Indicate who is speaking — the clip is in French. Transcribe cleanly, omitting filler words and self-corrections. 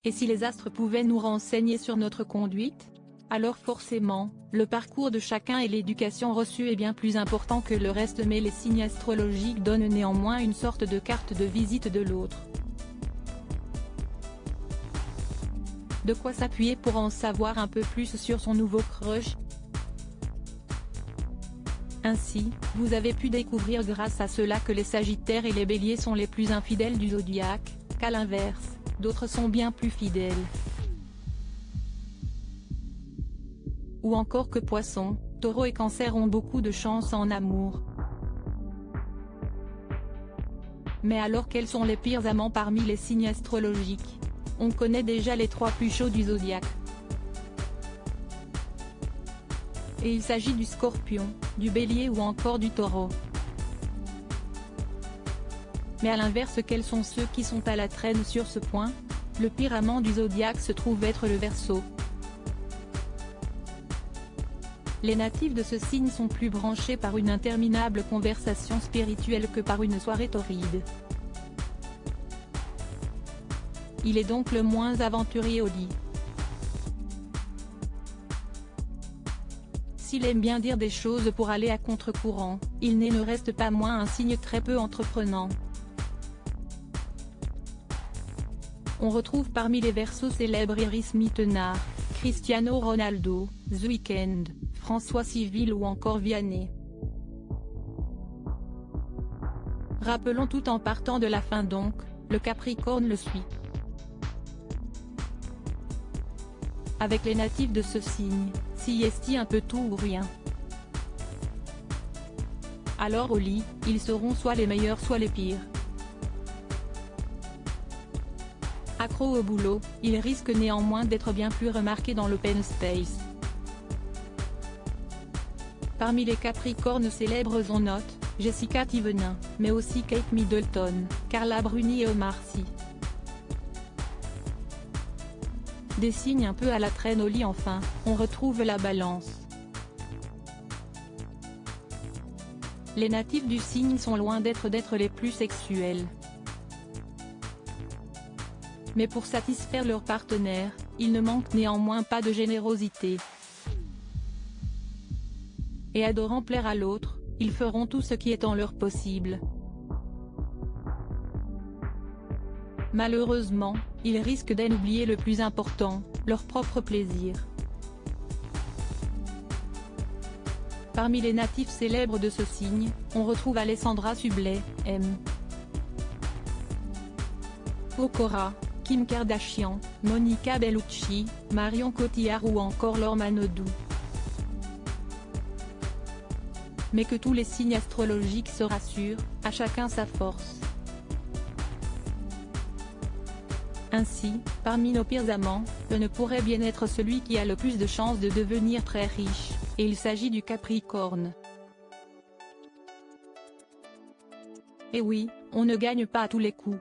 Speaker 1: Et si les astres pouvaient nous renseigner sur notre conduite? Alors forcément, le parcours de chacun et l'éducation reçue est bien plus important que le reste, mais les signes astrologiques donnent néanmoins une sorte de carte de visite de l'autre. De quoi s'appuyer pour en savoir un peu plus sur son nouveau crush? Ainsi, vous avez pu découvrir grâce à cela que les Sagittaires et les Béliers sont les plus infidèles du zodiaque, qu'à l'inverse, d'autres sont bien plus fidèles. Ou encore que Poissons, Taureaux et Cancer ont beaucoup de chance en amour. Mais alors quels sont les pires amants parmi les signes astrologiques? On connaît déjà les 3 plus chauds du zodiaque. Et il s'agit du Scorpion, du Bélier ou encore du Taureau. Mais à l'inverse, quels sont ceux qui sont à la traîne sur ce point? Le pire amant du zodiaque se trouve être le Verseau. Les natifs de ce signe sont plus branchés par une interminable conversation spirituelle que par une soirée torride. Il est donc le moins aventurier au lit. S'il aime bien dire des choses pour aller à contre-courant, il ne reste pas moins un signe très peu entreprenant. On retrouve parmi les Verseaux célèbres Iris Mittenard, Cristiano Ronaldo, The Weeknd, François Civil ou encore Vianney. Rappelons tout en partant de la fin donc, le Capricorne le suit. Avec les natifs de ce signe, s'y est un peu tout ou rien. Alors au lit, ils seront soit les meilleurs soit les pires. Accro au boulot, ils risquent néanmoins d'être bien plus remarqués dans l'open space. Parmi les Capricornes célèbres on note, Jessica Thivenin, mais aussi Kate Middleton, Carla Bruni et Omar Sy. Des signes un peu à la traîne au lit enfin, on retrouve la Balance. Les natifs du signe sont loin d'être les plus sexuels. Mais pour satisfaire leur partenaire, ils ne manquent néanmoins pas de générosité. Et adorant plaire à l'autre, ils feront tout ce qui est en leur possible. Malheureusement, ils risquent d'en oublier le plus important, leur propre plaisir. Parmi les natifs célèbres de ce signe, on retrouve Alessandra Sublet, M. Pokora, Kim Kardashian, Monica Bellucci, Marion Cotillard ou encore Laure Manodou. Mais que tous les signes astrologiques se rassurent, à chacun sa force. Ainsi, parmi nos pires amants, le ne pourrait bien être celui qui a le plus de chances de devenir très riche, et il s'agit du Capricorne. Et oui, on ne gagne pas à tous les coups.